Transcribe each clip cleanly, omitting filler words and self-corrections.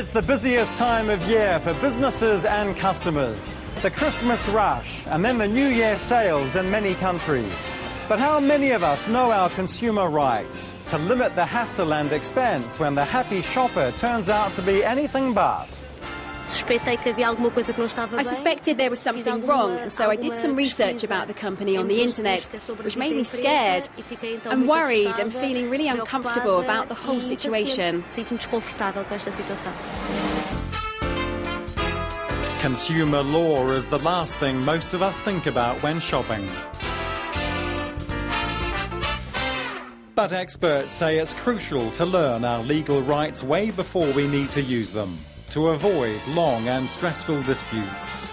It's the busiest time of year for businesses and customers. The Christmas rush and then the New Year sales in many countries. But how many of us know our consumer rights to limit the hassle and expense when the happy shopper turns out to be anything but? I suspected there was something wrong, and so I did some research about the company on the internet, which made me scared. I'm worried and feeling really uncomfortable about the whole situation. Consumer law is the last thing most of us think about when shopping. But experts say it's crucial to learn our legal rights way before we need to use them, to avoid long and stressful disputes.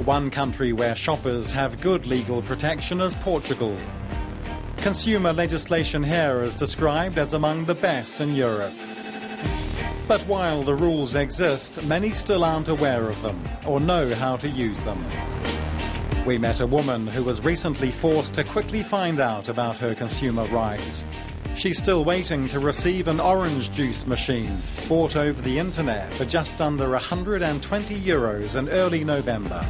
One country where shoppers have good legal protection is Portugal. Consumer legislation here is described as among the best in Europe. But while the rules exist, many still aren't aware of them or know how to use them. We met a woman who was recently forced to quickly find out about her consumer rights. She's still waiting to receive an orange juice machine, bought over the internet for just under €120 in early November.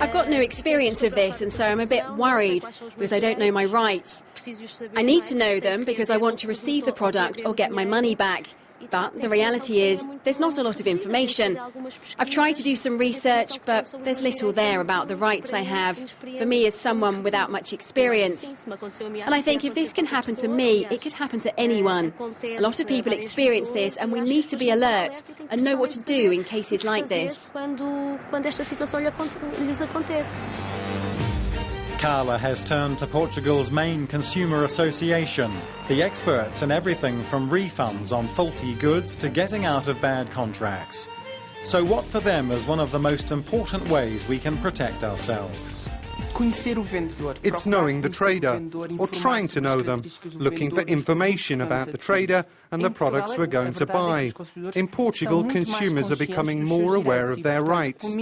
I've got no experience of this, and so I'm a bit worried because I don't know my rights. I need to know them because I want to receive the product or get my money back. But the reality is, there's not a lot of information. I've tried to do some research, but there's little there about the rights I have, for me as someone without much experience. And I think if this can happen to me, it could happen to anyone. A lot of people experience this, and we need to be alert and know what to do in cases like this. Carla has turned to Portugal's main consumer association, the experts in everything from refunds on faulty goods to getting out of bad contracts. So what for them is one of the most important ways we can protect ourselves? It's knowing the trader, or trying to know them, looking for information about the trader and the products we're going to buy. In Portugal, consumers are becoming more aware of their rights.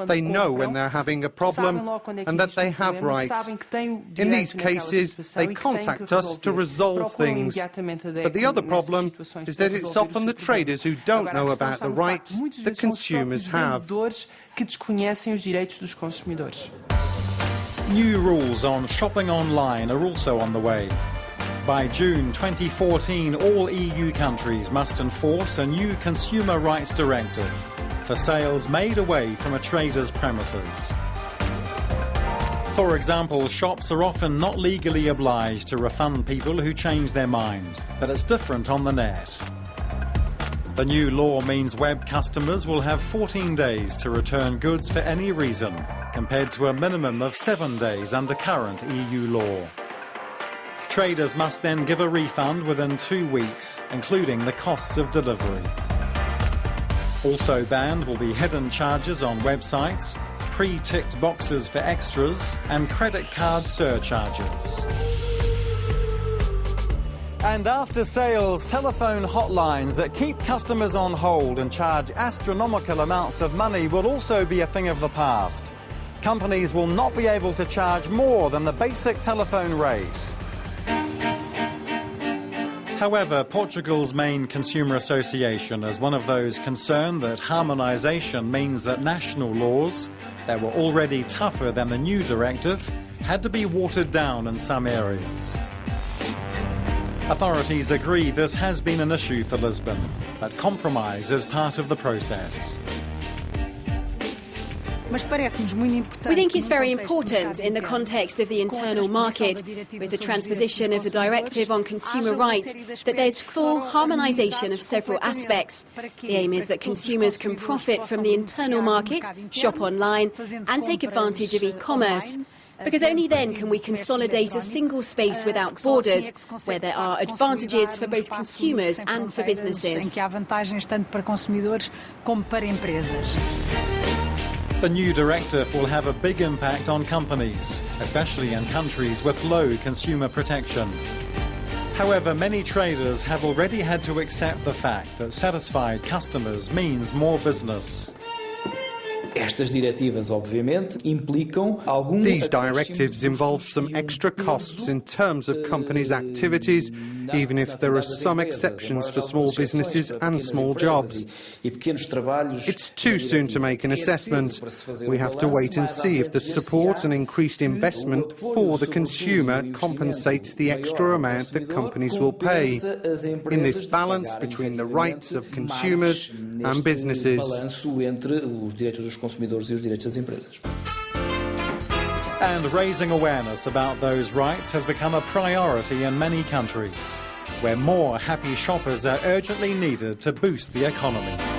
They know when they're having a problem and that they have rights. In these cases, they contact us to resolve things. But the other problem is that it's often the traders who don't know about the rights that consumers have. New rules on shopping online are also on the way. By June 2014, all EU countries must enforce a new consumer rights directive for sales made away from a trader's premises. For example, shops are often not legally obliged to refund people who change their mind, but it's different on the net. The new law means web customers will have 14 days to return goods for any reason, compared to a minimum of 7 days under current EU law. Traders must then give a refund within 2 weeks, including the costs of delivery. Also banned will be hidden charges on websites, pre-ticked boxes for extras, and credit card surcharges. And after-sales telephone hotlines that keep customers on hold and charge astronomical amounts of money will also be a thing of the past. Companies will not be able to charge more than the basic telephone rate. However, Portugal's main consumer association is one of those concerned that harmonisation means that national laws, that were already tougher than the new directive, had to be watered down in some areas. Authorities agree this has been an issue for Lisbon, but compromise is part of the process. We think it's very important in the context of the internal market, with the transposition of the directive on consumer rights, that there's full harmonisation of several aspects. The aim is that consumers can profit from the internal market, shop online and take advantage of e-commerce. Because only then can we consolidate a single space without borders, where there are advantages for both consumers and for businesses. The new directive will have a big impact on companies, especially in countries with low consumer protection. However, many traders have already had to accept the fact that satisfied customers means more business. Estas diretivas, obviamente, implicam algum... These directives involve some extra costs in terms of companies' activities, even if there are some exceptions for small businesses and small jobs. It's too soon to make an assessment. We have to wait and see if the support and increased investment for the consumer compensates the extra amount that companies will pay, in this balance between the rights of consumers and businesses. And raising awareness about those rights has become a priority in many countries, where more happy shoppers are urgently needed to boost the economy.